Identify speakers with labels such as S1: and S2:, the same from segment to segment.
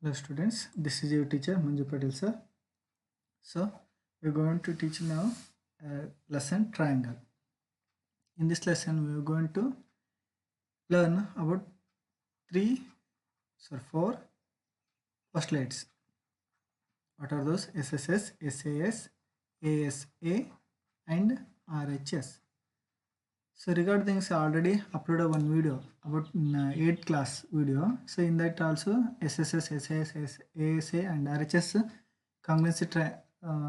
S1: Hello students, this is your teacher Manju Patel sir. So we are going to teach now lesson triangle. In this lesson we are going to learn about four postulates. What are those? SSS, SAS, ASA and RHS. So regarding this, I already uploaded one video about 8th class video. So in that also SSS, SAS, ASA and RHS congruency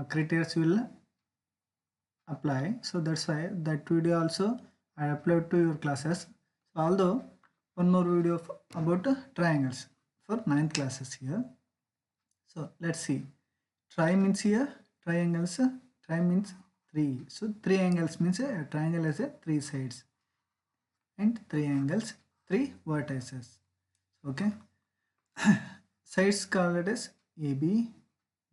S1: criteria will apply. So that's why that video also I upload to your classes. So although one more video about triangles for 9th classes here. So let's see. Tri means here triangles. Tri means three. So three angles means a triangle has a three sides and three angles, three vertices. Okay. Sides called as AB,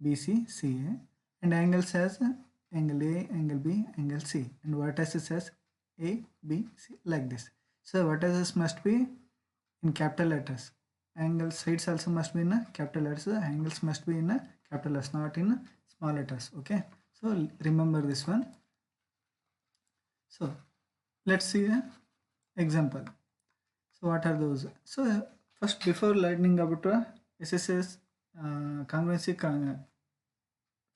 S1: BC, CA, and angles as angle A, angle B, angle C, and vertices as A, B, C, like this. So vertices must be in capital letters. Angle sides also must be in a capital letters. Angles must be in a capital letters, not in small letters. Okay. So remember this one. So let's see an example. So what are those? So first, before learning about SSS congruency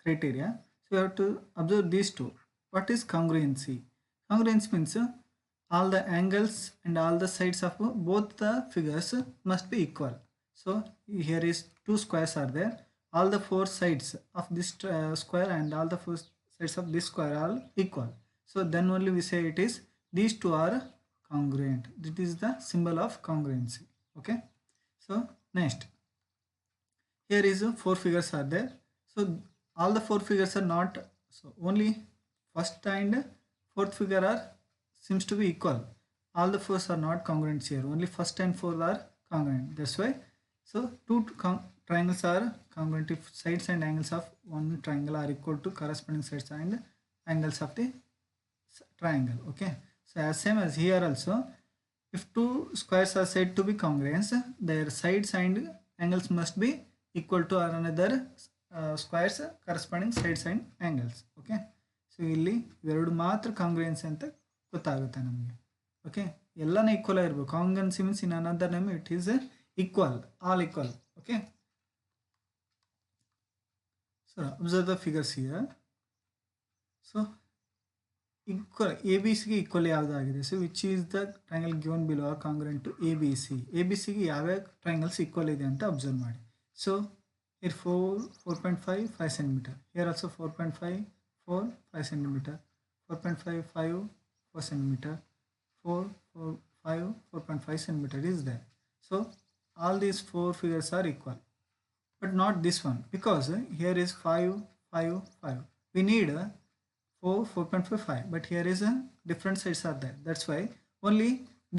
S1: criteria, so you have to observe these two. What is congruency? Congruency means all the angles and all the sides of both the figures must be equal. So here is two squares are there. All the four sides of this square and all the four sides of this square are equal. So then only we say it is these two are congruent. This is the symbol of congruency. Okay. So next, here is four figures are there. So all the four figures are not, so only first and fourth figure are seems to be equal. All the fours are not congruent here. Only first and fourth are congruent. That's why. So two triangles are congruent if sides and angles of one triangle are equal to corresponding sides and angles of the triangle. Okay. So as same as here also, if two squares are said to be congruent, their sides and angles must be equal to another squares corresponding sides and angles. Okay. So ಇಲ್ಲಿ ಇವೆರಡು ಮಾತ್ರ ಕಾಂಗ್ರುಯೆನ್ಸಿ ಅಂತ ಗೊತ್ತಾಗುತ್ತೆ ನಮಗೆ. Okay, ಎಲ್ಲಾನು equal ಆಗಿರ್ಬೇಕು. Congruency means in another name it is equal, all equal. Okay, so observe the figures here. So equal A B ಸಿಗೆ equal ಯಾವುದಾಗಿದೆ? So which is the triangle given below are congruent to A B C. A B ಸಿಗೆ ಯಾವ್ಯಾವ triangles equal ಇದೆ ಅಂತ observe ಮಾಡಿ. So here 4.5 5 centimeter, here also 4.5 4 5 centimeter, 4.5 5 4 centimeter, 4 4 5 4.5 centimeter is there. So all these four figures are equal, but not this one, because here is 5 5 5. We need 4 4.5 5, but here is a different sides are there. That's why only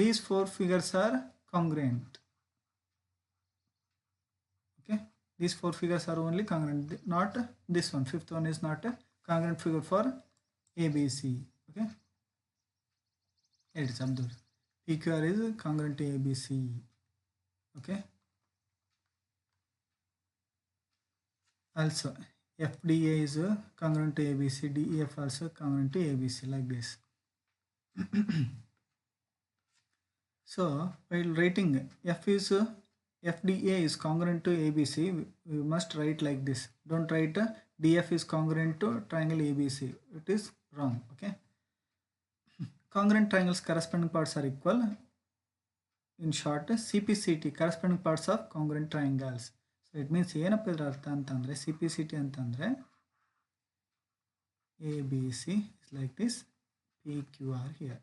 S1: these four figures are congruent. Okay, these four figures are only congruent, not this one. Fifth one is not a congruent figure for ABC. Okay, here it is observed. PQR is congruent to ABC. Okay, also FDA is congruent to ABC. DEF also congruent to ABC, like this. So while writing F is FDA is congruent to ABC, we must write like this. Don't write DF is congruent to triangle ABC. It is wrong. Okay. Congruent triangles corresponding parts are equal. In short, CPCT corresponding parts of congruent triangles. So it means ಏನಪ್ಪ ಇದರ ಅರ್ಥ ಅಂತಂದ್ರೆ CPCT ಅಂತಂದ್ರೆ ABC is like this, PQR here.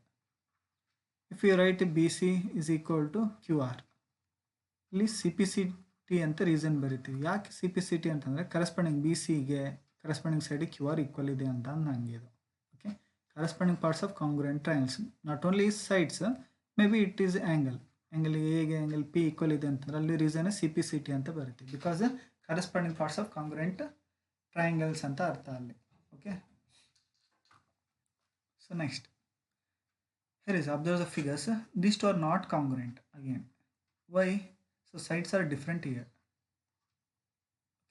S1: If you write BC is equal to QR, ಇಲ್ಲಿ C P C T ಅಂತ reason ಬರಿತೀವಿ. ಯಾಕೆ C P C T ಅಂತಂದರೆ ಕರೆಸ್ಪಾಂಡಿಂಗ್ ಬಿ ಸಿಗೆ ಕರೆಸ್ಪಾಂಡಿಂಗ್ ಸೈಡಿಗೆ ಕ್ಯೂ ಆರ್ ಈಕ್ವಲ್ ಇದೆ ಅಂತ ನಂಗೆ ಇದು. Okay, corresponding parts of congruent triangles, not only sides, may be it is angle ಎಗೆ ಆ್ಯಂಗಲ್ ಪಿ ಈಕ್ವಲ್ ಇದೆ ಅಂತಂದ್ರೆ ಅಲ್ಲಿ reason C P C T ಅಂತ ಬರುತ್ತೆ. Because corresponding parts of congruent triangles ಅಂತ ಅರ್ಥ ಅಲ್ಲಿ. Okay, so next here is observe the figures. These two are not congruent again. Why? So sides are different here.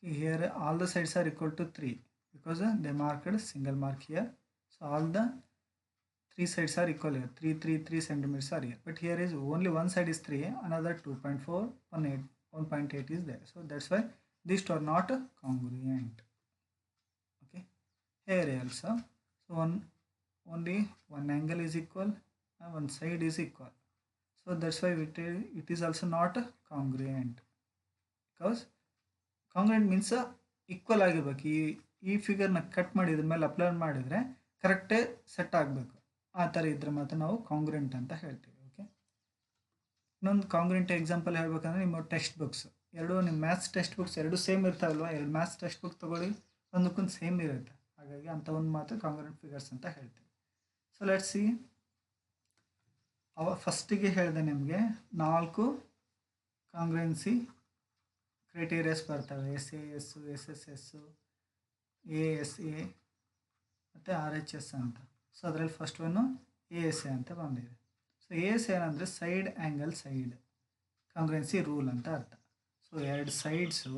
S1: Here all the sides are equal to 3 because they marked single mark here. So all the three sides are equal here. 3 centimeters are here. But here is only one side is 3, another 2.4, 1.8 is there. So that's why these two are not congruent. Okay. Here also, so only one angle is equal and one side is equal. So that's why it is also not congruent, because congruent means equal ಆಗಿರ್ಬೇಕು. ಈ ಫಿಗರ್ನ cut ಮಾಡಿದ್ರ ಮೇಲೆ apply ಮಾಡಿದರೆ ಕರೆಕ್ಟೇ set ಆಗಬೇಕು. ಆ ಥರ ಇದ್ರೆ ಮಾತ್ರ ನಾವು ಕಾಂಗ್ರೆಂಟ್ ಅಂತ ಹೇಳ್ತೀವಿ. ಓಕೆ, ಇನ್ನೊಂದು ಕಾಂಗ್ರೆಂಟ್ ಎಕ್ಸಾಂಪಲ್ ಹೇಳ್ಬೇಕಂದ್ರೆ ನಿಮ್ಮ ಟೆಕ್ಸ್ಟ್ ಬುಕ್ಸ್ ಎರಡು, ನಿಮ್ಮ ಮ್ಯಾಥ್ಸ್ ಟೆಕ್ಸ್ಟ್ ಬುಕ್ಸ್ ಎರಡು ಸೇಮ್ ಇರ್ತಾವಲ್ವ, ಎರಡು ಮ್ಯಾಥ್ಸ್ ಟೆಕ್ಸ್ಟ್ ಬುಕ್ ತೊಗೊಳ್ಳಿ, ಒಂದಕ್ಕೊಂದು ಸೇಮ್ ಇರುತ್ತೆ. ಹಾಗಾಗಿ ಅಂಥವೊಂದು ಮಾತ್ರ ಕಾಂಗ್ರೆಂಟ್ ಫಿಗರ್ಸ್ ಅಂತ ಹೇಳ್ತೀವಿ. ಸೊ ಲೆಟ್ಸ್ ಸಿ, ಫಸ್ಟಿಗೆ ಹೇಳಿದೆ ನಿಮಗೆ 4 ಕಾಂಗ್ರೆನ್ಸಿ ಕ್ರೈಟೀರಿಯಾಸ್ ಬರ್ತವೆ. SAS, SSS, ASA ಮತ್ತು RHS ಅಂತ. ಸೊ ಅದರಲ್ಲಿ ಫಸ್ಟ್ ಒನ್ನು ASA ಅಂತ ಬಂದಿದೆ. ಸೊ ASA ಏನಂದರೆ ಸೈಡ್ ಆ್ಯಂಗಲ್ ಸೈಡ್ ಕಾಂಗ್ರೆನ್ಸಿ ರೂಲ್ ಅಂತ ಅರ್ಥ. ಸೊ ಎರಡು ಸೈಡ್ಸು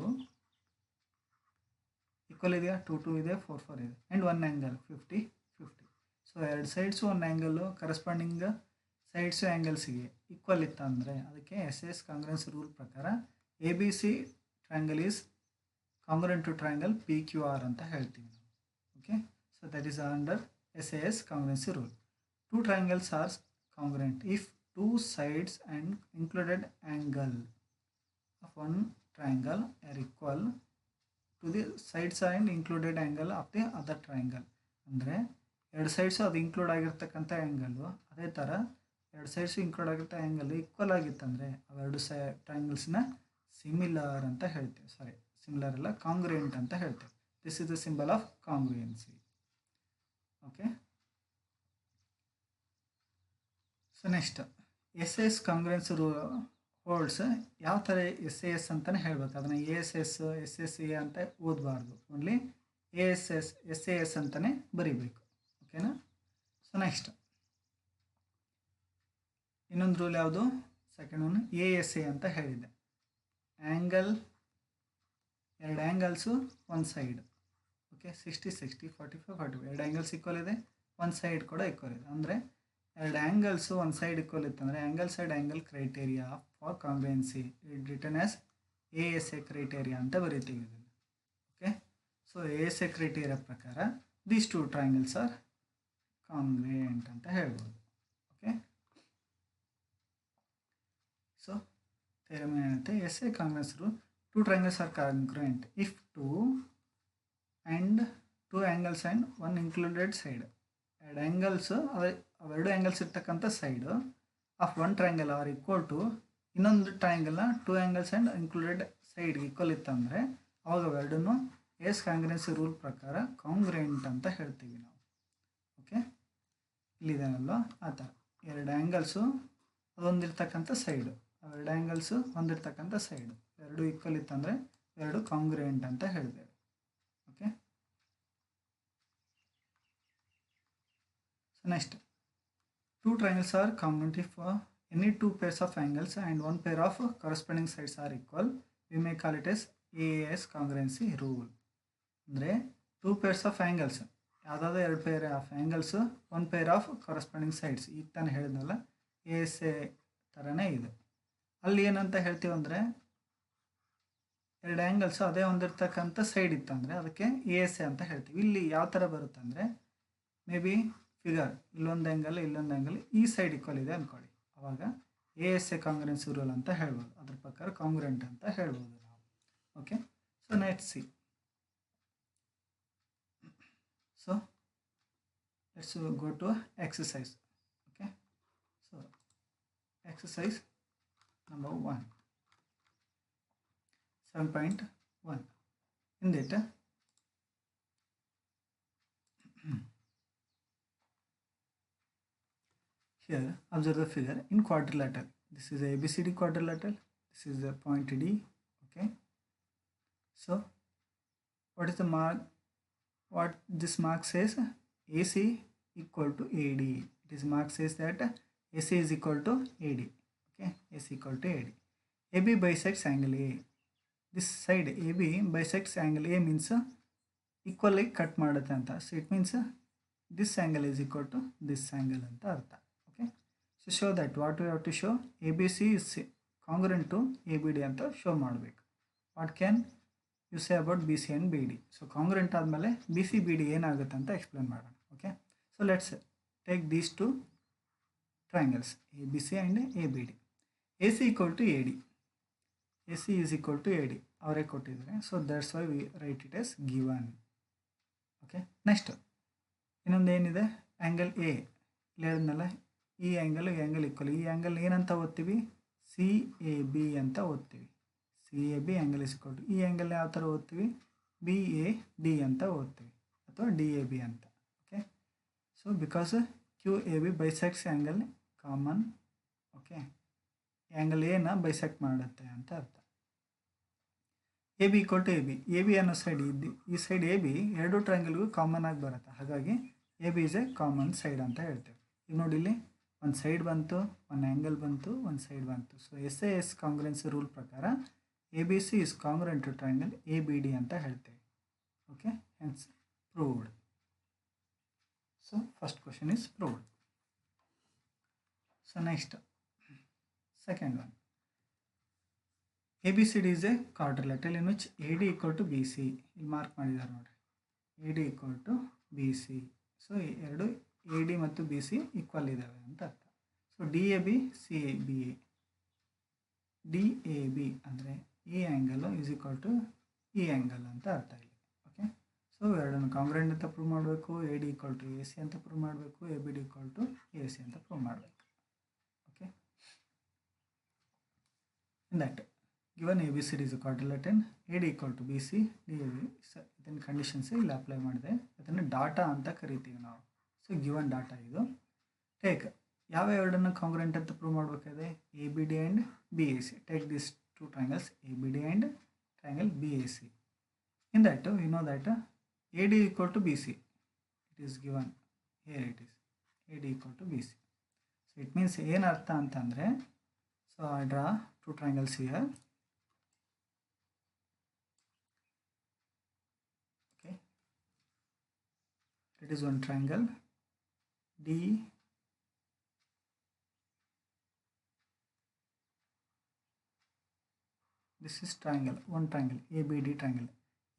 S1: ಈಕ್ವಲ್ ಇದೆಯಾ, 2 ಇದೆ, 4 ಇದೆ, ಆ್ಯಂಡ್ ಒನ್ ಆ್ಯಂಗಲ್ 50-50. ಸೊ ಎರಡು ಸೈಡ್ಸು ಒಂದು ಆ್ಯಂಗಲ್ಲು ಕರೆಸ್ಪಾಂಡಿಂಗ್ ಸೈಡ್ಸು ಆ್ಯಂಗಲ್ಸಿಗೆ ಈಕ್ವಲ್ ಇತ್ತಂದರೆ ಅದಕ್ಕೆ SS ಕಾಂಗ್ರೆನ್ಸಿ ರೂಲ್ ಪ್ರಕಾರ ABC triangle is congruent to triangle PQR ಅಂತ ಹೇಳ್ತೀವಿ ನಾವು. Okay, so that is under SAS congruency rule. 2 triangles are congruent if 2 sides and included angle of one triangle are equal to the sides and included angle of the other triangle. ಅಂದರೆ ಎರಡು sides ಅದು include ಆಗಿರ್ತಕ್ಕಂಥ angle, ಅದೇ ಥರ ಎರಡು sides include ಆಗಿರ್ತ angle equal ಆಗಿತ್ತಂದರೆ ಅವೆರಡು ಟ್ರಯಾಂಗಲ್ಸ್ನ similar ಅಂತ ಹೇಳ್ತೇವೆ. ಸಿಮಿಲರ್ ಅಲ್ಲ, ಕಾಂಗ್ರುಯೆಂಟ್ ಅಂತ ಹೇಳ್ತೇವೆ. This is the symbol of congruency. Okay, so next SAS congruency rule holds. ಯಾವ ಥರ SAS ಅಂತಲೇ ಹೇಳ್ಬೇಕು, ಅದನ್ನು ASS SSA ಅಂತ ಓದಬಾರ್ದು, ಓನ್ಲಿ SAS ಅಂತಲೇ ಬರೀಬೇಕು. ಓಕೆನಾ? ಸೊ ನೆಕ್ಸ್ಟ್ ಇನ್ನೊಂದು ರೂಲ್ ಯಾವುದು, ಸೆಕೆಂಡ್ ಒನ್ ASA ಅಂತ ಹೇಳಿದೆ. ಆ್ಯಂಗಲ್, ಎರಡು ಆ್ಯಂಗಲ್ಸು ಒಂದು ಸೈಡ್. ಓಕೆ, 60-60, 45-45, ಎರಡು ಆ್ಯಂಗಲ್ಸ್ ಈಕ್ವಲ್ ಇದೆ, ಒಂದು ಸೈಡ್ ಕೂಡ ಈಕ್ವಲ್ ಇದೆ. ಅಂದರೆ ಎರಡು ಆ್ಯಂಗಲ್ಸು ಒಂದು ಸೈಡ್ ಈಕ್ವಲ್ ಇತ್ತಂದರೆ angle side angle criteria for congruency it return as ASA criteria ಅಂತ ಬರೀತೀವಿ ಇದನ್ನು. ಓಕೆ, ಸೊ ASA ಕ್ರೈಟೇರಿಯಾ ಪ್ರಕಾರ ದೀಸ್ 2 ಟ್ರಯಾಂಗಲ್ಸ್ ಆರ್ ಕಾಂಗ್ರುಯೆಂಟ್ ಅಂತ ಹೇಳ್ಬೋದು. ಓಕೆ, ಸೊ theorem ಏನಂತೆ, SA congruency rule 2 triangles are congruent if 2 angles and one included side. ಎರಡು angles ಅವೆರಡು angles ಇರ್ತಕ್ಕಂಥ side of one triangle are equal to ಇನ್ನೊಂದು ಟ್ರಯಾಂಗಲ್ನ 2 angles and included side equal ಇತ್ತಂದರೆ ಅವಾಗ ಅವೆರಡನ್ನು AS ಕಾಂಗ್ರುಯೆನ್ಸಿ ರೂಲ್ ಪ್ರಕಾರ ಕಾಂಗ್ರುಯೆಂಟ್ ಅಂತ ಹೇಳ್ತೀವಿ ನಾವು. ಓಕೆ, ಇಲ್ಲಿದೇನಲ್ವ ಆ ಥರ ಎರಡು ಆ್ಯಂಗಲ್ಸು ಅದೊಂದಿರ್ತಕ್ಕಂಥ ಸೈಡು, ಅವೆರಡು ಆ್ಯಂಗಲ್ಸು ಹೊಂದಿರ್ತಕ್ಕಂಥ ಸೈಡು ಎರಡು ಈಕ್ವಲ್ ಇತ್ತಂದರೆ ಎರಡು ಕಾಂಗ್ರುಯೆಂಟ್ ಅಂತ ಹೇಳ್ತೇವೆ. Okay, so next 2 triangles are congruent if any 2 pairs of angles and 1 pair of corresponding sides are equal. We may call it as AS congruency rule. ಅಂದರೆ 2 pairs of angles, ಯಾವುದಾದ್ರೂ 2 pair of angles 1 pair of corresponding sides, ಈಗ ತಾನು ಹೇಳಿದ್ನಲ್ಲ ASA ಥರನೇ ಇದು. ಅಲ್ಲಿ ಏನಂತ ಹೇಳ್ತೀವಿ ಅಂದರೆ ಎರಡು ಆ್ಯಂಗಲ್ಸು ಅದೇ ಹೊಂದಿರ್ತಕ್ಕಂಥ ಸೈಡ್ ಇತ್ತಂದರೆ ಅದಕ್ಕೆ ASA ಅಂತ ಹೇಳ್ತೀವಿ. ಇಲ್ಲಿ ಯಾವ ಥರ ಬರುತ್ತೆ ಅಂದರೆ ಮೇ ಬಿ ಫಿಗರ್ ಇಲ್ಲೊಂದು ಆ್ಯಂಗಲ್ ಇಲ್ಲೊಂದು ಆ್ಯಂಗಲ್ ಈ ಸೈಡ್ ಈಕ್ವಲ್ ಇದೆ ಅಂದ್ಕೊಳ್ಳಿ, ಆವಾಗ ASA ಕಾಂಗ್ರುಯೆನ್ಸಿ ರೂಲ್ ಅಂತ ಹೇಳ್ಬೋದು, ಅದ್ರ ಪ್ರಕಾರ ಕಾಂಗ್ರುಯೆಂಟ್ ಅಂತ ಹೇಳ್ಬೋದು ನಾವು. Okay, so let's see. So let's go to exercise. Okay, so exercise number 1, 7.1. In that here observe the figure in quadrilateral. This is a ABCD quadrilateral, this is the point D. Okay, so what is the mark, what this mark says, AC equal to AD. It is mark says that AC is equal to AD. Okay, AC equal to AD. AB bisects angle A. This side A B bisects angle A means ಈಕ್ವಲಾಗಿ cut ಮಾಡುತ್ತೆ ಅಂತ. So it means this angle is equal to this angle ಅಂತ ಅರ್ಥ. Okay, so show that what you have to show A B C is congruent to A B D ಅಂತ show ಮಾಡಬೇಕು. What can you say about B C and B D? So congruent ಆದಮೇಲೆ B C B D ಏನಾಗುತ್ತೆ ಅಂತ explain ಮಾಡೋಣ. Okay, so let's take these two triangles ABC and ABD. AC equal to AD. AC is equal to AD. ಅವರೇ ಕೊಟ್ಟಿದ್ದಾರೆ. So that's why we write it as given. Okay, next ಇನ್ನೊಂದು ಏನಿದೆ, angle A. ಇಲ್ಲಿ ಹೇಳಿದ್ನಲ್ಲ, ಈ angle equal. ಈ angle ಏನಂತ ಓದ್ತೀವಿ? ಸಿ ಎ ಬಿ ಅಂತ ಓದ್ತೀವಿ. C A B angle is equal to ಈ ಆ್ಯಂಗಲ್ ಯಾವ ಥರ ಓದ್ತೀವಿ? ಬಿ ಎ ಡಿ ಅಂತ ಓದ್ತೀವಿ ಅಥವಾ ಡಿ ಎ ಬಿ ಅಂತ. Okay, so because Q A B bisects angle common. Okay, angle ಎನ ಬೈಸೆಕ್ಟ್ ಮಾಡುತ್ತೆ ಅಂತ ಅರ್ಥ. A B equal to A B. A B ಅನ್ನೋ ಸೈಡ್ ಈ ಸೈಡ್ ಎ ಬಿ ಎರಡು ಟ್ರಯಾಂಗಲ್ಗೂ ಕಾಮನ್ ಆಗಿ ಬರುತ್ತೆ. ಹಾಗಾಗಿ A B is a common side ಅಂತ ಹೇಳ್ತೇವೆ. ಈಗ ನೋಡಿ, ಇಲ್ಲಿ ಒಂದು ಸೈಡ್ ಬಂತು, ಒಂದು ಆ್ಯಂಗಲ್ ಬಂತು, ಒಂದು ಸೈಡ್ ಬಂತು. ಸೊ ಎಸ್ ಕಾಂಗ್ರೆನ್ಸಿ ರೂಲ್ ಪ್ರಕಾರ A B C is congruent to triangle A B D ಅಂತ ಹೇಳ್ತೇವೆ. Okay, hence proved. So first question is proved. So next, second one, ABCD is a quadrilateral in which AD equal to BC. ಇಲ್ಲಿ mark ಮಾಡಿದ್ದಾರೆ ನೋಡ್ರಿ, AD equal to BC. So ಎರಡು AD ಮತ್ತು BC equal ಇದ್ದಾವೆ ಅಂತ ಅರ್ಥ. So DAB CAB, DAB ಅಂದರೆ ಈ ಆ್ಯಂಗಲ್ ಈಸ್ ಈಕ್ವಲ್ ಟು ಈ ಆ್ಯಂಗಲ್ ಅಂತ ಅರ್ಥ ಇಲ್ಲಿ. ಓಕೆ, ಸೊ ಎರಡನ್ನು ಕಾಂಗ್ರೆಂಟ್ ಅಂತ ಪ್ರೂವ್ ಮಾಡಬೇಕು, AD equal to AC ಅಂತ ಪ್ರೂವ್ ಮಾಡಬೇಕು, ABD equal to AC ಅಂತ ಪ್ರೂವ್ ಮಾಡಬೇಕು. Okay, in that given ABCD is a quadrilateral, AD equal to BC, DAB ಇದನ್ನು ಕಂಡೀಷನ್ಸ್ ಇಲ್ಲಿ ಅಪ್ಲೈ ಮಾಡಿದೆ. ಅದನ್ನು ಡಾಟಾ ಅಂತ ಕರಿತೀವಿ ನಾವು. ಸೊ ಗಿವನ್ ಡಾಟಾ ಇದು. ಟೇಕ್ ಯಾವ ಎರಡನ್ನು ಕಾಂಗ್ರೆಂಟ್ ಅಂತ ಪ್ರೂವ್ ಮಾಡಬೇಕಾದ್ರೆ A B D and B A C. Take this two triangles A B D and triangle B A C. In that we know that A D equal to B C. It is given here. It is A D equal to B C. So it means ಏನು ಅರ್ಥ ಅಂತಂದರೆ, so I draw two triangles here. Okay, it is one triangle D this is triangle, one triangle ABD triangle,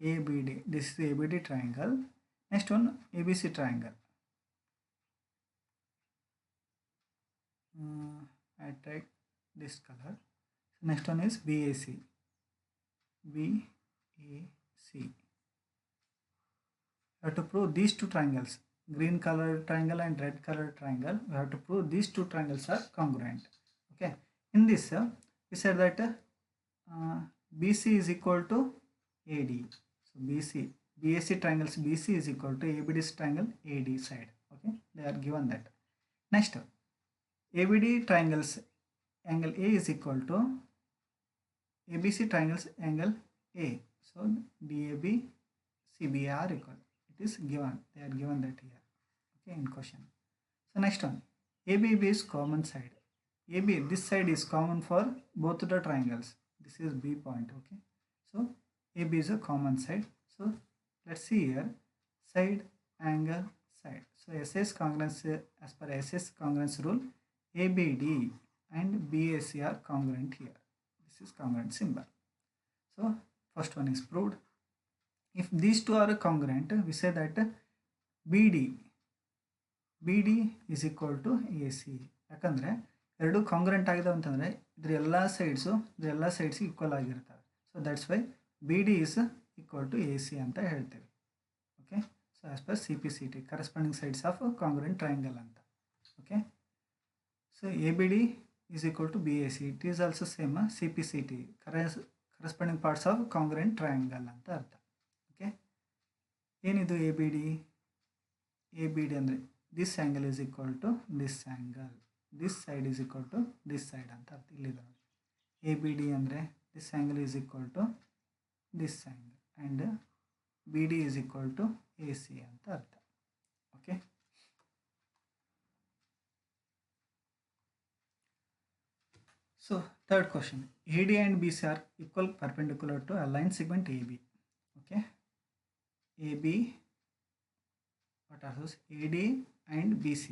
S1: ABD, this is ABD triangle. Next one ABC triangle. I take this color. Next one is BAC, BAC. You have to prove these two triangles, green color triangle and red color triangle. We have to prove these two triangles are congruent. Okay, in this we said that BC is equal to AD. So BAC triangles BC is equal to ABD's triangle AD side. Okay, they are given that. Next, ABD triangles angle A is equal to ABC triangles angle A. So DAB CBA are equal. It is given. They are given that here. Okay, in question. So next one, ABB is common side. AB, this side is common for both the triangles. This is B point. Okay, so AB is a common side. So let's see here, side, angle, side. So SS congruence, as per SS congruence rule, ABD and BAC are congruent here. This is congruent symbol. So first one is proved. If these two are congruent, we say that BD is equal to AC. ಯಾಕಂದರೆ ಎರಡು congruent ಆಗಿದೆ ಅಂತಂದರೆ ಇದ್ರ ಎಲ್ಲ sides equal ಆಗಿರ್ತವೆ. So that's why B D is equal to A C ಅಂತ ಹೇಳ್ತೇವೆ. Okay, so as per C P C T, corresponding sides of congruent triangle ಅಂತ. Okay, so A B D is equal to B A C. It is also same C P C T, corresponding parts of congruent triangle ಅಂತ ಅರ್ಥ. Okay, ಏನಿದು A B D? A B D ಅಂದರೆ this angle is equal to this angle, this side is equal to this side ಅಂತ ಅರ್ಥ. ಇಲ್ಲಿದೆ ನೋಡಿ, A B D ಅಂದರೆ this angle is equal to this angle and B D is equal to A C ಅಂತ ಅರ್ಥ. Okay, so third question, AD and BC are equal perpendicular to a line segment AB. Okay, AB, what are those? AD and BC.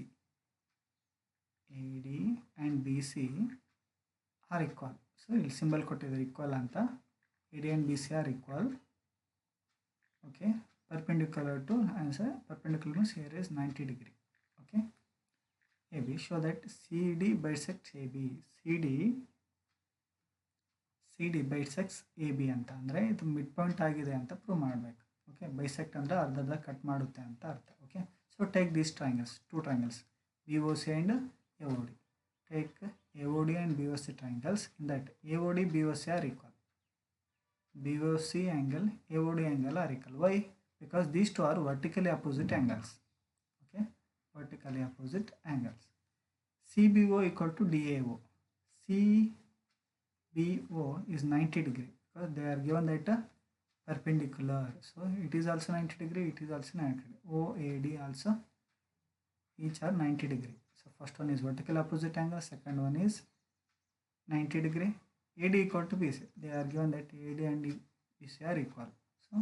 S1: AD and BC are equal. So ಇಲ್ಲಿ symbol ಕೊಟ್ಟಿದ್ದಾರೆ equal ಅಂತ. AD and BC are equal. Okay, perpendicular to answer. Perpendicular means here is 90 degree. Okay, AB, show that CD bisects AB. CD bisects AB ಅಂತ ಅಂದರೆ ಇದು mid point ಆಗಿದೆ ಅಂತ prove ಮಾಡಬೇಕು. Okay, bisect ಅಂದರೆ ಅರ್ಧದ cut ಮಾಡುತ್ತೆ ಅಂತ ಅರ್ಥ. Okay, so take these triangles, 2 triangles BOC and AOD. Take AOD and BOC triangles. In that AOD BOC are equal. BOC angle AOD angle are equal. Why? Because these two are vertically opposite angles. Okay, vertically opposite angles. CBO equal to DAO. CBO is 90 degree because they are given that perpendicular. So it is also 90 degree, it is also 90 degree. OAD also each are 90 degree. So first one is vertical opposite angle, second one is 90 degree. AD equal to BC. They are given that AD and BC are equal. So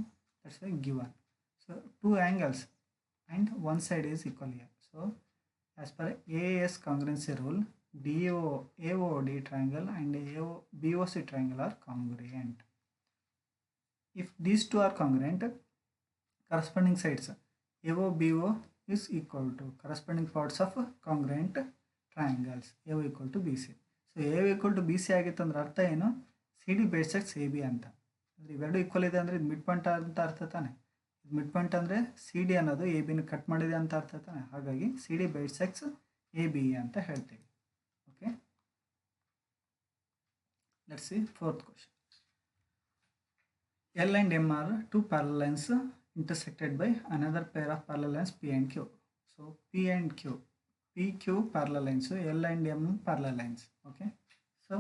S1: that's why given. So 2 angles and one side is equal here. So as per AAS congruency rule, AOD triangle and BOC triangle are congruent. If these two are congruent, corresponding sides AO BO is equal to corresponding parts of congruent triangles. AO equal to BC. So AO equal to BC ಆಗಿತ್ತು ಅಂದ್ರೆ ಅರ್ಥ ಏನು? CD bisects AB ಅಂತ. ಅಂದರೆ ಇವೆರಡು equal ಇದೆ ಅಂದರೆ ಇದು ಮಿಡ್ ಪಾಯಿಂಟ್ ಅಂತ ಅರ್ಥ ತಾನೆ. ಇದು ಮಿಡ್ ಪಾಯಿಂಟ್ ಅಂದರೆ CD ಅನ್ನೋದು ABನ ಕಟ್ ಮಾಡಿದೆ ಅಂತ ಅರ್ಥ ತಾನೆ. ಹಾಗಾಗಿ CD bisects AB ಅಂತ ಹೇಳ್ತೀವಿ. Okay, let's see 4th question. L and M are 2 parallel lines intersected by another pair of parallel lines P and Q. So P and Q, PQ parallel lines, L and M parallel lines. Okay, so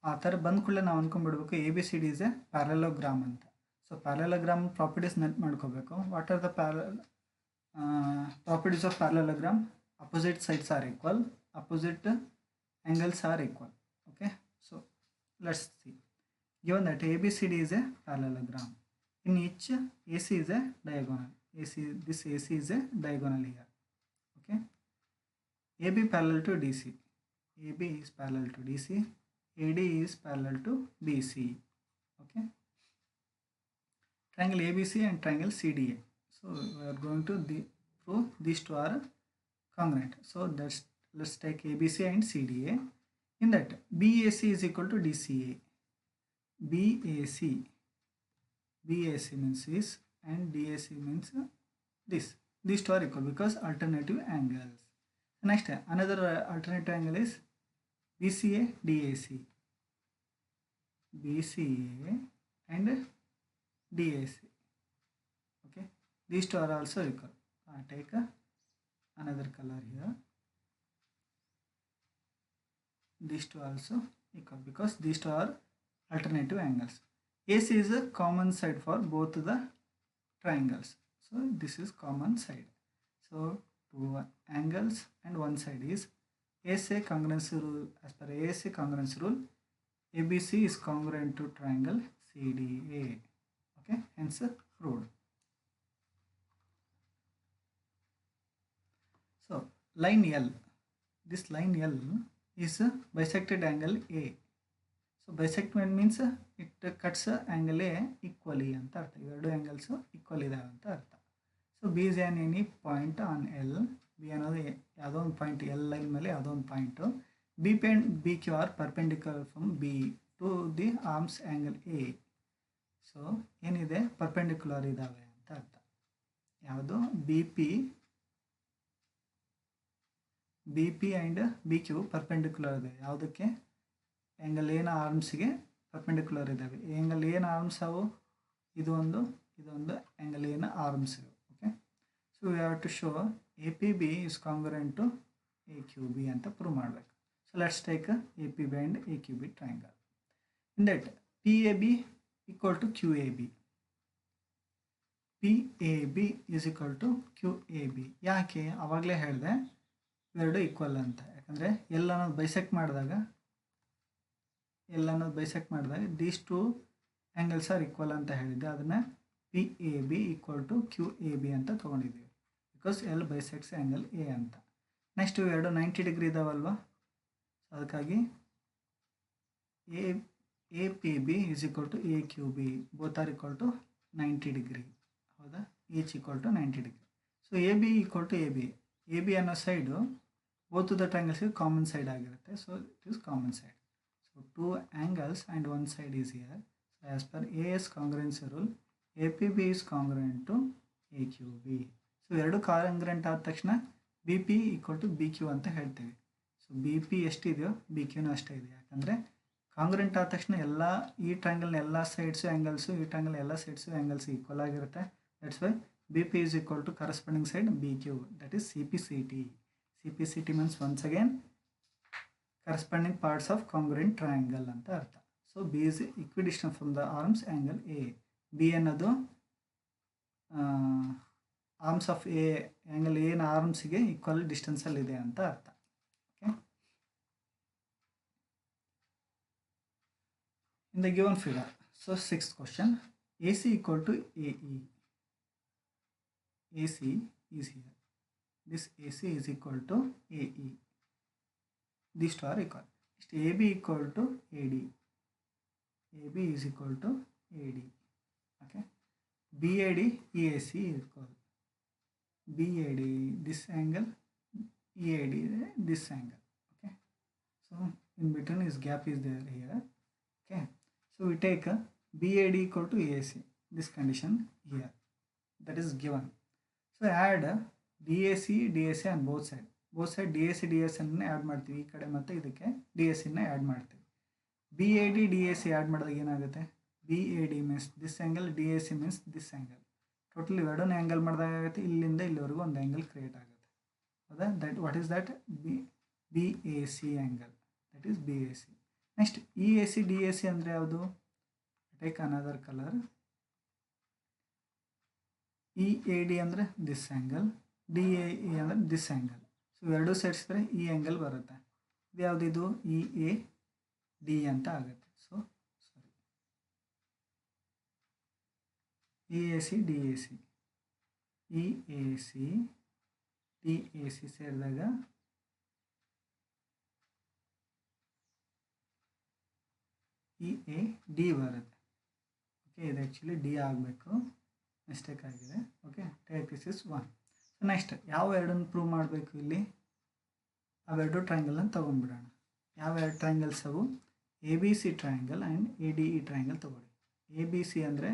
S1: ಆ ಥರ ಬಂದ ಕೂಡಲೇ ನಾವು ಅನ್ಕೊಂಡ್ಬಿಡ್ಬೇಕು ABCD is a parallelogram ಅಂತ. So parallelogram properties net ಮಾಡ್ಕೋಬೇಕು. What are the properties of parallelogram? Opposite sides are equal, opposite angles are equal. Okay, so let's see. Given that ABCD is a parallelogram, in each AC is a diagonal. This AC is a diagonal here. Okay, AB parallel to DC, AB is parallel to DC, AD is parallel to BC. Okay, triangle ABC and triangle CDA. So we are going to prove these two are congruent. So let's take ABC and CDA. In that BAC is equal to DCA. BAC means this and DAC means this. These two are equal because alternative angles. Next, another alternative angle is BCA DAC. BCA and DAC. Okay, these two are also equal. I take another color here. These two also equal because these two are alternative angles. AC is a common side for both the triangles. So this is common side. So 2 angles and one side is AC congruency rule. As per AC congruency rule, ABC is congruent to triangle CDA. Okay, hence proved. So line L, this line L is a bisected angle A. So bisected means it cuts angle A equally ಅಂತ ಅರ್ಥ. ಇವೆರಡು angles equal ಇದಾವೆ ಅಂತ ಅರ್ಥ. So B is an any point on L. B ಅನ್ನೋದು ಯಾವುದೋ ಒಂದು point L line ಮೇಲೆ ಯಾವುದೋ ಒಂದು point. BP and BQ are perpendicular from B to the arms angle A. So ಏನಿದೆ ಪರ್ಪೆಂಡಿಕ್ಯುಲರ್ ಇದ್ದಾವೆ ಅಂತ ಅರ್ಥ. ಯಾವುದು? BP ಆ್ಯಂಡ್ BQ ಪರ್ಪೆಂಡಿಕ್ಯುಲರ್ ಇದೆ. ಯಾವುದಕ್ಕೆ? ಆ್ಯಂಗಲ್ ಏನ ಆರ್ಮ್ಸ್ಗೆ ಪರ್ಪೆಂಡಿಕ್ಯುಲರ್ ಇದ್ದಾವೆ. ಆ್ಯಂಗಲ್ ಏನು ಆರ್ಮ್ಸ್ ಅವು? ಇದೊಂದು ಆ್ಯಂಗಲ್ ಏನು ಆರ್ಮ್ಸ್ ಇವು. Okay, so we have to show APB is congruent to AQB ಅಂತ ಪ್ರೂವ್ ಮಾಡಬೇಕು. So let's take APB and AQB triangle. In that PAB equal to QAB. PAB is equal to QAB. ಯಾಕೆ? ಆವಾಗಲೇ ಹೇಳಿದೆ ಇವೆರಡು equal ಅಂತ. ಯಾಕಂದರೆ ಎಲ್ಲ ಅನ್ನೋದು ಬೈಸೆಕ್ಟ್ ಮಾಡಿದಾಗ ಎಲ್ ಅನ್ನೋದು ಬೈಸೆಕ್ಟ್ ಮಾಡಿದಾಗ these two angles are equal ಅಂತ ಹೇಳಿದ್ದೆ, ಅದನ್ನು P A B equal to Q A B ಅಂತ ತೊಗೊಂಡಿದ್ದೀವಿ, because L bisects angle A ಅಂತ. ನೆಕ್ಸ್ಟ್ ಇವೆರಡು 90 ಡಿಗ್ರಿ ಇದಾವಲ್ವ, ಅದಕ್ಕಾಗಿ A P B is equal to A Q B, both are equal to 90 degree. ಹೌದಾ, each equal to 90 degree. So A B equal to A B ಅನ್ನೋ side both of the triangles is common side ಆಗಿರುತ್ತೆ, so it is common side. So 2 angles and 1 side is here. So as per AS congruency rule, APB is congruent to AQB. ಸೊ ಎರಡು congruent ಆದ ತಕ್ಷಣ B P equal to B Q ಅಂತ ಹೇಳ್ತೀವಿ. ಸೊ B P ಎಷ್ಟಿದೆಯೋ B ಕ್ಯೂನೂ ಅಷ್ಟೇ ಇದೆ, ಯಾಕಂದರೆ ಕಾಂಗ್ರೆಂಟ್ ಆದ ತಕ್ಷಣ ಎಲ್ಲ ಈ ಟ್ರ್ಯಾಂಗಲ್ನ ಎಲ್ಲ ಸೈಡ್ಸು ಆ್ಯಂಗಲ್ಸು, ಈ ಟ್ರ್ಯಾಂಗಲ್ ಎಲ್ಲ ಸೈಡ್ಸು ಆ್ಯಂಗಲ್ಸ್ ಈಕ್ವಲ್ ಆಗಿರುತ್ತೆ. That's why B P is equal to corresponding side B Q, that is C P C T. CPCT means once again corresponding parts of congruent triangle ಅಂತ ಅರ್ಥ. So B is equidistant from the arms angle A. B ಅನ್ನೋದು arms of A angle ಎನ ಆರ್ಮ್ಸಿಗೆ equal ಡಿಸ್ಟೆನ್ಸಲ್ಲಿದೆ ಅಂತ ಅರ್ಥ. Okay, in the given figure, so 6th question, AC equal to AE. AC is here. This AC is equal to AE. These two are equal. AB equal to AD. AB is equal to AD. Okay. BAD EAC is equal. BAD this angle, EAD this angle. Okay. So in between is gap is there here. Okay. So we take BAD equal to EAC. This condition here. That is given. So add D A C and both side D A C ಅನ್ನು add ಮಾಡ್ತೀವಿ, ಈ ಕಡೆ ಮತ್ತು ಇದಕ್ಕೆ D A ಸಿನ add ಮಾಡ್ತೀವಿ. B A D A C add ಮಾಡಿದಾಗ ಏನಾಗುತ್ತೆ, B A D means this angle, D A C means this angle. Total ಎರಡನೇ ಆ್ಯಂಗಲ್ ಮಾಡಿದಾಗ ಆಗುತ್ತೆ, ಇಲ್ಲಿಂದ ಇಲ್ಲಿವರೆಗೂ ಒಂದು ಆ್ಯಂಗಲ್ ಕ್ರಿಯೇಟ್ ಆಗುತ್ತೆ. ಹೌದಾ, that what is that be A C angle, that is B A C. Next E A C D A C ಅಂದರೆ ಯಾವುದು, take another colour. E A D ಅಂದರೆ this angle, D A E ಅಂದರೆ this angle. So ಎರಡು ಸೇರಿಸಿದ್ರೆ ಈ angle ಬರುತ್ತೆ. ಇದು ಯಾವುದಿದು E A D ಅಂತ ಆಗುತ್ತೆ. So sorry, E A C D A C, E A C D A C ಸೇರಿದಾಗ ಇ ಎ ಡಿ ಬರುತ್ತೆ. ಓಕೆ, ಇದು ಆ್ಯಕ್ಚುಲಿ ಡಿ ಆಗಬೇಕು, ಮಿಸ್ಟೇಕ್ ಆಗಿದೆ. Okay, take this is 1. Next ಯಾವ ಎರಡನ್ನು ಪ್ರೂವ್ ಮಾಡಬೇಕು, ಇಲ್ಲಿ ಅವೆರಡು ಟ್ರಯಾಂಗಲನ್ನು ತೊಗೊಂಡ್ಬಿಡೋಣ. ಯಾವ ಎರಡು ಟ್ರಯಾಂಗಲ್ಸ್ ಅವು, A B C triangle and A D E triangle ತೊಗೊಳ್ಳಿ. ಎ ಬಿ ಸಿ ಅಂದರೆ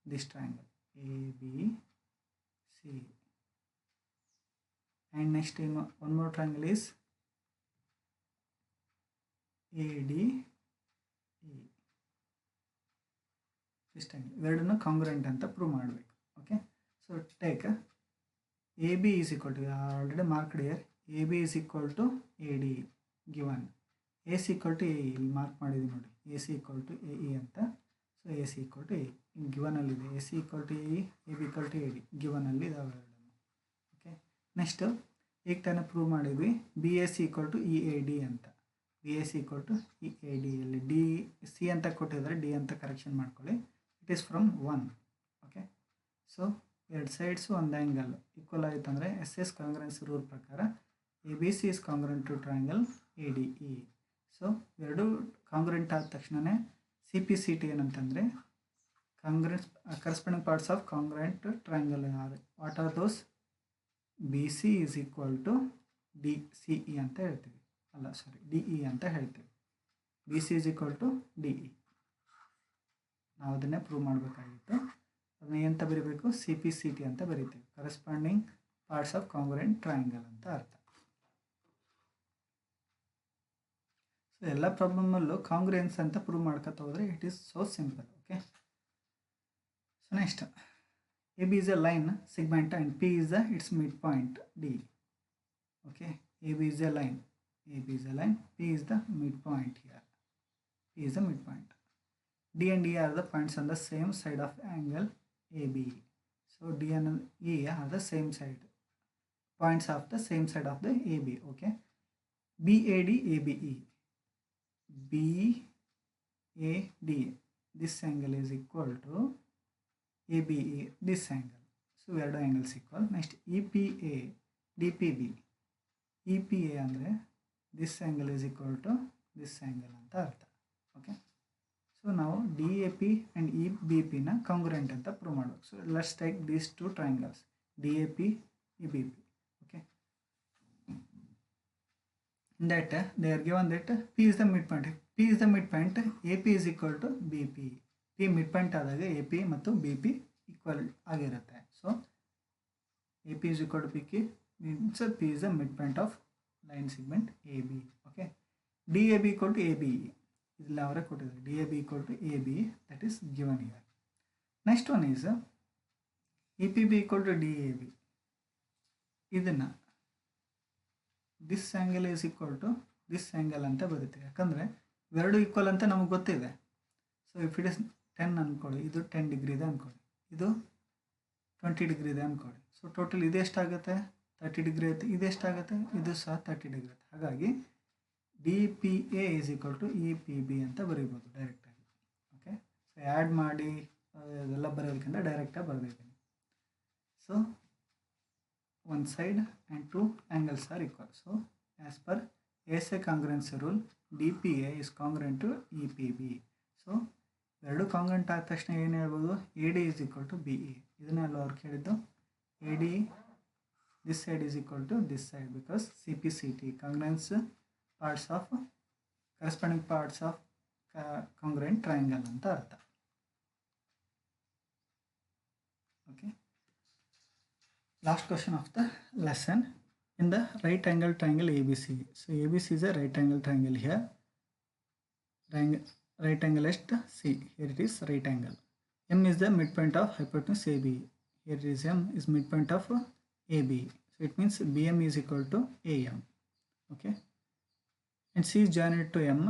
S1: this triangle A B C, and next ಇನ್ನು one more triangle is A D E. This triangle ಇವೆರಡನ್ನು ಕಾಂಗ್ರುಯೆಂಟ್ ಅಂತ ಪ್ರೂವ್ ಮಾಡಬೇಕು. Okay, so take AB is equal to, already marked here, AB is equal to AD given. AC equal to AE, ಇಲ್ಲಿ mark ಮಾಡಿದ್ವಿ ನೋಡಿ, AC equal to AE ಅಂತ. So AC equal to AE given ಅಲ್ಲಿದೆ, AC equal to AE, AB equal to AD given ಅಲ್ಲಿ ಇದಾವೆ ಎರಡನ್ನು. Okay, next ಈಗ ತಾನೇ ಪ್ರೂವ್ ಮಾಡಿದ್ವಿ BAC equal to EAD ಅಂತ. BAC equal to EAD, ಅಲ್ಲಿ ಡಿ ಸಿ ಅಂತ ಕೊಟ್ಟಿದ್ದಾರೆ, ಡಿ ಅಂತ ಕರೆಕ್ಷನ್ ಮಾಡ್ಕೊಳ್ಳಿ. It is from 1. Okay, so ಎರಡು ಸೈಡ್ಸು ಒಂದು ಆ್ಯಂಗಲ್ ಈಕ್ವಲ್ ಆಯಿತು ಅಂದರೆ ಎಸ್ ಎಸ್ ಕಾಂಗ್ರೆನ್ಸಿ ರೂಲ್ ಪ್ರಕಾರ A B C is congruent to triangle A D E. So ಎರಡು ಕಾಂಗ್ರೆಂಟ್ ಆದ ತಕ್ಷಣವೇ ಸಿ ಪಿ ಸಿ ಟಿ ಏನಂತಂದರೆ corresponding parts of congruent triangle are. What are those, B C is equal to D C E ಅಂತ ಹೇಳ್ತೀವಿ, ಅಲ್ಲ ಸಾರಿ D E ಅಂತ ಹೇಳ್ತೀವಿ. B C is equal to D E. ನಾವು ಅದನ್ನೇ ಪ್ರೂವ್ ಮಾಡಬೇಕಾಗಿತ್ತು. ಅದನ್ನ ಎಂತ ಬರೀಬೇಕು, ಸಿ ಪಿ ಸಿ ಟಿ ಅಂತ ಬರೀತೀವಿ, corresponding parts of congruent triangle ಅಂತ ಅರ್ಥ. ಸೊ ಎಲ್ಲ ಪ್ರಾಬ್ಲಮಲ್ಲೂ ಕಾಂಗ್ರುಯೆನ್ಸ್ ಅಂತ ಪ್ರೂವ್ ಮಾಡ್ಕೊತ ಹೋದರೆ it is so simple. Okay, so next A B is A line segment and P is it's mid point D. Okay, A B is A line, P is the mid point here, P is the mid point. D and E are the points on the same side of angle AB. So D and E are the same side, points of the same side of the AB. Okay, BAD ABE, BAD. This angle is equal to ABA, this angle. So ಎರಡು angles equal. Next EPA, DPB. EPA ಅಂದರೆ this angle is equal to this angle ಅಂತ ಅರ್ಥ. Okay, so ನಾವು DAP and EBP ನ ಕಾಂಗ್ರುಯೆಂಟ್ ಅಂತ prove ಮಾಡಬೇಕು. So let's take these two triangles DAP, EBP. Okay, in that they are given that P is the midpoint. P is the midpoint, AP is equal to BP. P midpoint ಆದಾಗ AP ಮತ್ತು BP equal ಆಗಿರುತ್ತೆ. So AP is equal to PQ means P is the midpoint of line segment AB. Okay, DAB equal to ABE. ಇದೆಲ್ಲ ಅವರೇ ಕೊಟ್ಟಿದ್ದಾರೆ. DAB equal to ABE, that is given here. Next one is EPB equal to DAB. ಇದನ್ನು this angle is equal to this angle ಅಂತ ಬರುತ್ತೆ. ಯಾಕಂದರೆ ಇವೆರಡು equal ಅಂತ ನಮಗೆ ಗೊತ್ತಿದೆ. ಸೊ ಇಫ್ ಇಟ್ ಇಸ್ 10 ಅಂದ್ಕೊಳ್ಳಿ, ಇದು 10 ಡಿಗ್ರಿ ಇದೆ ಅಂದ್ಕೊಳ್ಳಿ, ಇದು 20 ಡಿಗ್ರಿ ಇದೆ ಅಂದ್ಕೊಳ್ಳಿ. So total ಇದೆಷ್ಟಾಗುತ್ತೆ? 30 ಡಿಗ್ರಿ ಐತೆ. ಇದೆಷ್ಟಾಗುತ್ತೆ? ಇದು ಸಹ 30 ಡಿಗ್ರಿ ಐತೆ. ಹಾಗಾಗಿ DPA is equal to EPB ಅಂತ ಬರೀಬೋದು ಡೈರೆಕ್ಟಾಗಿ. ಓಕೆ, ಸೊ ಆ್ಯಡ್ ಮಾಡಿ ಅದೆಲ್ಲ ಬರೋದಕ್ಕಿಂತ ಡೈರೆಕ್ಟಾಗಿ ಬರೆದಿದ್ದೀನಿ. So one side and two angles are equal. So as per ASA congruency rule, DPA is congruent to EPB. So ಎರಡು ಕಾಂಗ್ರೆಂಟ್ ಆದ ತಕ್ಷಣ ಏನು ಹೇಳ್ಬೋದು? AD is equal to BE. ಇದನ್ನೆಲ್ಲ ಅವ್ರು ಕೇಳಿದ್ದು AD this side is equal to this side because CPCT congruence parts of corresponding parts of congruent triangle ಅಂತ ಅರ್ಥ. Okay, last question of the lesson. In the right angle triangle ABC, so ABC is a right angle triangle here. Right angle is C. Here it is right angle. M is the midpoint of hypotenuse AB. Here it is M is midpoint of AB. So it means BM is equal to AM. Okay, and C is joined to M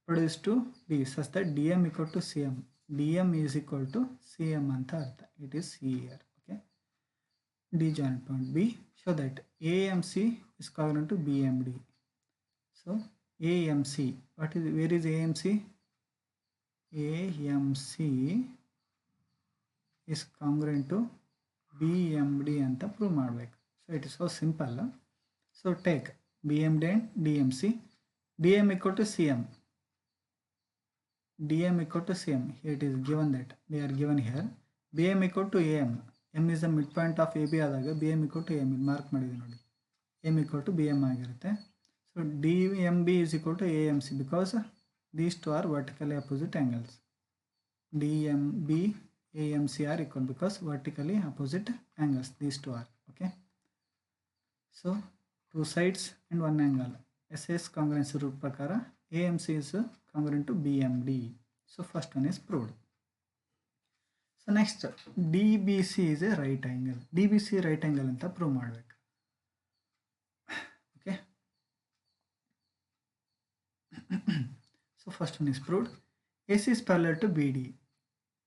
S1: produced to D such that DM equal to CM. DM is equal to CM ಅಂತ ಅರ್ಥ. It is C here. D joint point B, show that AMC is congruent to BMD. So AMC, what is, where is AMC? AMC is congruent to BMD ಅಂತ prove ಮಾಡಬೇಕು. So it is so simple. So take BMD and DMC. DM equal to CM. DM equal to CM. Here it is given that they are given here. BM equal to AM. M is the midpoint of AB ಆದಾಗ BM equal to AM mark ಮಾಡಿದೆ ನೋಡಿ. M equal to BM ಆಗಿರುತ್ತೆ. So DMB is equal to AMC because these two are vertically opposite angles. DMB AMC are equal because vertically opposite angles these two are. Okay, so two sides and one angle. SS congruency rule ಪ್ರಕಾರ AMC is congruent to BMD. So first one is proved. So next DBC is a right angle. DBC right angle ಅಂತ prove ಮಾಡಬೇಕು. Okay, so first one is proved. AC is parallel to BD.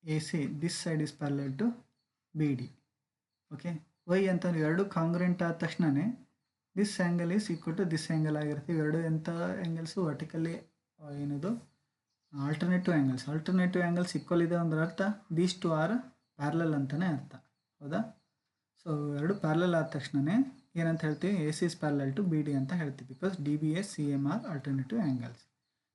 S1: AC this side is parallel to BD. Okay, why ಅಂತಂದ್ರೆ ಎರಡು congruent ಆದ ತಕ್ಷಣನೇ this angle is equal to this angle ಆಗಿರುತ್ತೆ. ಎರಡು ಎಂಥ angles vertically ಏನದು alternative angles. Alternative angles equal ಇದೆ ಅಂದ್ರೆ ಅರ್ಥ ದೀಸ್ ಟು ಆರ್ ಪ್ಯಾರಲಲ್ ಅಂತಲೇ ಅರ್ಥ. ಹೌದಾ? ಸೊ ಎರಡು ಪ್ಯಾರಲಲ್ ಆದ ತಕ್ಷಣವೇ ಏನಂತ ಹೇಳ್ತೀವಿ? AC is parallel to BD ಅಂತ ಹೇಳ್ತೀವಿ because DBA CM are alternative angles.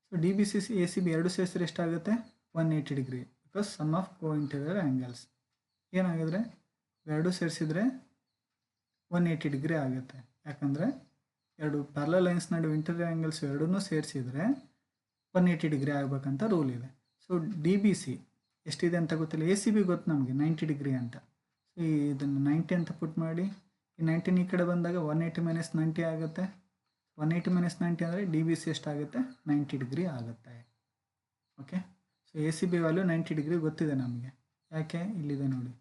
S1: So DBC ACB ಎರಡು ಸೇರಿಸಿದ್ರೆ ಎಷ್ಟಾಗುತ್ತೆ? 180 degree because sum of co interior angles. ಏನಾಗಿದ್ರೆ ಎರಡು ಸೇರಿಸಿದ್ರೆ 180 ಡಿಗ್ರಿ ಆಗುತ್ತೆ. ಯಾಕಂದರೆ ಎರಡು ಪ್ಯಾರಲಲ್ ಲೈನ್ಸ್ ನಡುವೆ ಇಂಟೀರಿಯರ್ ಆ್ಯಂಗಲ್ಸ್ ಎರಡನ್ನೂ ಸೇರಿಸಿದ್ರೆ 180 ಡಿಗ್ರಿ ಆಗಬೇಕಂತ ರೂಲ್ ಇದೆ. ಸೊ DBC ಎಷ್ಟಿದೆ ಅಂತ ಗೊತ್ತಿಲ್ಲ. ACB ಗೊತ್ತು ನಮಗೆ 90 ಡಿಗ್ರಿ ಅಂತ. ಸೊ ಇದನ್ನು 90 ಅಂತ ಪುಟ್ ಮಾಡಿ ಈ 90 ಈ ಕಡೆ ಬಂದಾಗ 180 ಮೈನಸ್ 90 ಆಗುತ್ತೆ. 180 ಮೈನಸ್ 90 ಅಂದರೆ DBC ಎಷ್ಟಾಗುತ್ತೆ? 90 ಡಿಗ್ರಿ ಆಗುತ್ತೆ. Okay, so ACB value 90 degree ಗೊತ್ತಿದೆ ನಮಗೆ. ಯಾಕೆ? ಇಲ್ಲಿದೆ ನೋಡಿ,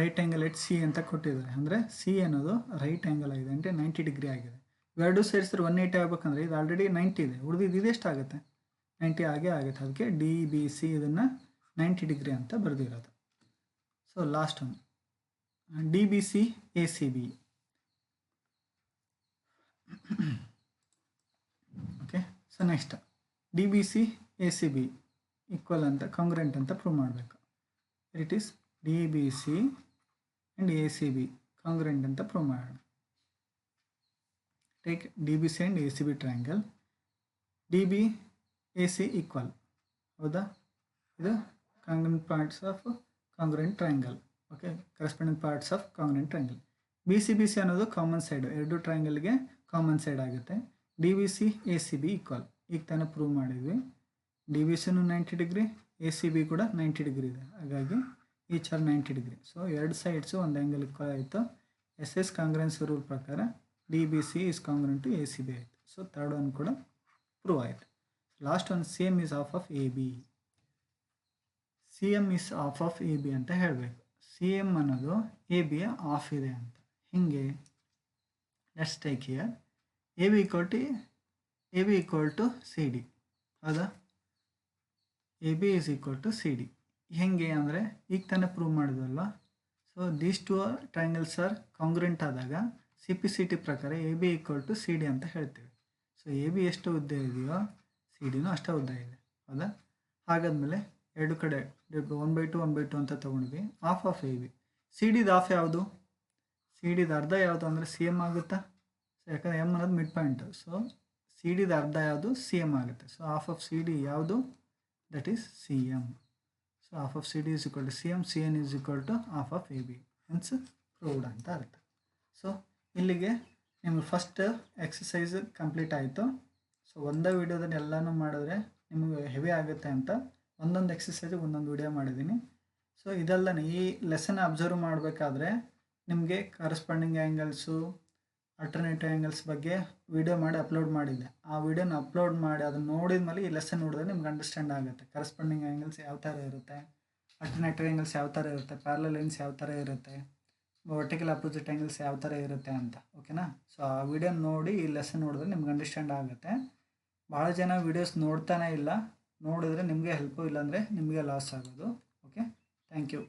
S1: ರೈಟ್ ಆ್ಯಂಗಲ್ ಎಟ್ ಸಿ ಅಂತ ಕೊಟ್ಟಿದ್ದಾರೆ. ಅಂದರೆ ಸಿ ಅನ್ನೋದು ರೈಟ್ ಆ್ಯಂಗಲ್ ಆಗಿದೆ ಅಂದರೆ 90 ಡಿಗ್ರಿ ಆಗಿದೆ. ಇವೆರಡು ಸೇರಿಸಿದ್ರೆ 180 ಆಗಬೇಕಂದ್ರೆ ಇದು ಆಲ್ರೆಡಿ 90 ಇದೆ. ಉಳಿದಿದ್ದು ಇದೆಷ್ಟಾಗುತ್ತೆ? 90 ಆಗೇ ಆಗುತ್ತೆ. ಅದಕ್ಕೆ DBC ಇದನ್ನು 90 ಡಿಗ್ರಿ ಅಂತ ಬರೆದಿರೋದು. So last one DBC ACB. So next D B C A C B equal ಅಂತ ಕಾಂಗ್ರೆಂಟ್ ಅಂತ ಪ್ರೂವ್ ಮಾಡಬೇಕು. It is D B C and A C B congruent ಅಂತ ಪ್ರೂವ್ ಮಾಡೋಣ. Take D B C and A C B triangle. D B A C equal, ಹೌದಾ? ಇದು congruent parts of congruent triangle. Okay, corresponding parts of congruent triangle. B C B C ಅನ್ನೋದು common side, ಎರಡು ಟ್ರಯಾಂಗಲ್ಗೆ common side ಆಗುತ್ತೆ. D B C A C B equal, ಈಗ ತಾನೇ prove ಮಾಡಿದ್ವಿ. D B ಸಿನೂ 90 ಡಿಗ್ರಿ, ಎ ಸಿ ಬಿ ಕೂಡ 90 degree ಇದೆ, ಹಾಗಾಗಿ ಈಚ್ ಆರ್ 90 ಡಿಗ್ರಿ. ಸೊ ಎರಡು ಸೈಡ್ಸು ಒಂದು ಆ್ಯಂಗಲ್ ಈಕ್ವಲ್ ಆಯಿತು. ಎಸ್ ಎಸ್ ಕಾಂಗ್ರೆನ್ಸಿ ರೂಲ್ ಪ್ರಕಾರ D B C is congruent to A C B ಆಯಿತು. ಸೊ ಥರ್ಡ್ ಒನ್ ಕೂಡ ಪ್ರೂವ್ ಆಯಿತು. Last one C M is half of A B. C M is half of A B ಅಂತ ಹೇಳಬೇಕು. C M ಅನ್ನೋದು A ಬಿಯ half ಇದೆ ಅಂತ. ಹಿಂಗೆ let's take here A B equal to C D, ಹೌದಾ? A B is equal to C D. ಹೆಂಗೆ ಅಂದರೆ ಈಗ ತಾನೇ ಪ್ರೂವ್ ಮಾಡಿದ್ವಲ್ಲ. So these two triangles are congruent ಆದಾಗ ಸಿ ಪಿ ಸಿ ಟಿ ಪ್ರಕಾರ A B equal to C D ಅಂತ ಹೇಳ್ತೀವಿ. ಸೊ ಎ ಬಿ ಎಷ್ಟು ಉದ್ದ ಇದೆಯೋ ಸಿ ಡಿನೂ ಅಷ್ಟೇ ಉದ್ದ ಇದೆ, ಹೌದಾ? ಹಾಗಾದ್ಮೇಲೆ ಎರಡು ಕಡೆ 1/2 1/2 ಅಂತ ತೊಗೊಂಡ್ವಿ. Half of A B. C ಡಿದು ಆಫ್ ಯಾವುದು? ಸಿ ಡಿದು ಅರ್ಧ ಯಾವುದು ಅಂದರೆ ಸಿ ಎಮ್ ಆಗುತ್ತಾ? ಸೊ ಯಾಕಂದರೆ ಎಮ್ ಅನ್ನೋದು ಮಿಡ್ ಪಾಯಿಂಟು. ಸೊ ಸಿ ಡಿದು ಅರ್ಧ ಯಾವುದು? ಸಿ ಎಮ್ ಆಗುತ್ತೆ. So half of C D ಯಾವುದು? That is C M. So half of C D is equal to C M, C N is equal to half of A B. Hence proved ಅಂತ ಅರ್ಥ. So ಇಲ್ಲಿಗೆ ನಿಮಗೆ first exercise complete ಆಯಿತು. So ಒಂದೇ ವೀಡಿಯೋದಲ್ಲಿ ಎಲ್ಲನೂ ಮಾಡಿದ್ರೆ ನಿಮಗೆ ಹೆವಿ ಆಗುತ್ತೆ ಅಂತ ಒಂದೊಂದು ಎಕ್ಸಸೈಜಿಗೆ ಒಂದೊಂದು ವೀಡಿಯೋ ಮಾಡಿದ್ದೀನಿ. ಸೊ ಇದಲ್ಲದೆ ಈ ಲೆಸನ್ ಅಬ್ಸರ್ವ್ ಮಾಡಬೇಕಾದ್ರೆ ನಿಮಗೆ ಕರೆಸ್ಪಾಂಡಿಂಗ್ ಆ್ಯಂಗಲ್ಸು, ಅಲ್ಟರ್ನೇಟಿವ್ ಆ್ಯಂಗಲ್ಸ್ ಬಗ್ಗೆ ವೀಡಿಯೋ ಮಾಡಿ ಅಪ್ಲೋಡ್ ಮಾಡಿದ್ದೆ. ಆ ವಿಡಿಯೋನ ಅಪ್ಲೋಡ್ ಮಾಡಿ ಅದನ್ನು ನೋಡಿದ ಮೇಲೆ ಈ ಲೆಸನ್ ನೋಡಿದ್ರೆ ನಿಮ್ಗೆ ಅಂಡರ್ಸ್ಟ್ಯಾಂಡ್ ಆಗುತ್ತೆ. ಕರೆಸ್ಪಾಂಡಿಂಗ್ ಆ್ಯಂಗಲ್ಸ್ ಯಾವ ಥರ ಇರುತ್ತೆ, ಅಲ್ಟರ್ನೇಟಿವ್ ಆ್ಯಂಗಲ್ಸ್ ಯಾವ ಥರ ಇರುತ್ತೆ, ಪ್ಯಾರಲಲ್ ಲೈನ್ಸ್ ಯಾವ ಥರ ಇರುತ್ತೆ, ವರ್ಟಿಕಲ್ ಅಪೋಸಿಟ್ ಆ್ಯಂಗಲ್ಸ್ ಯಾವ ಥರ ಇರುತ್ತೆ ಅಂತ. ಓಕೆನಾ? ಸೊ ಆ ವಿಡಿಯೋ ನೋಡಿ ಈ ಲೆಸನ್ ನೋಡಿದ್ರೆ ನಿಮ್ಗೆ ಅಂಡರ್ಸ್ಟ್ಯಾಂಡ್ ಆಗುತ್ತೆ. ಭಾಳ ಜನ ವೀಡಿಯೋಸ್ ನೋಡ್ತಾನೆ ಇಲ್ಲ, ನೋಡಿದ್ರೆ ನಿಮಗೆ ಹೆಲ್ಪು, ಇಲ್ಲಾಂದರೆ ನಿಮಗೆ ಲಾಸ್ ಆಗೋದು. Okay, thank you.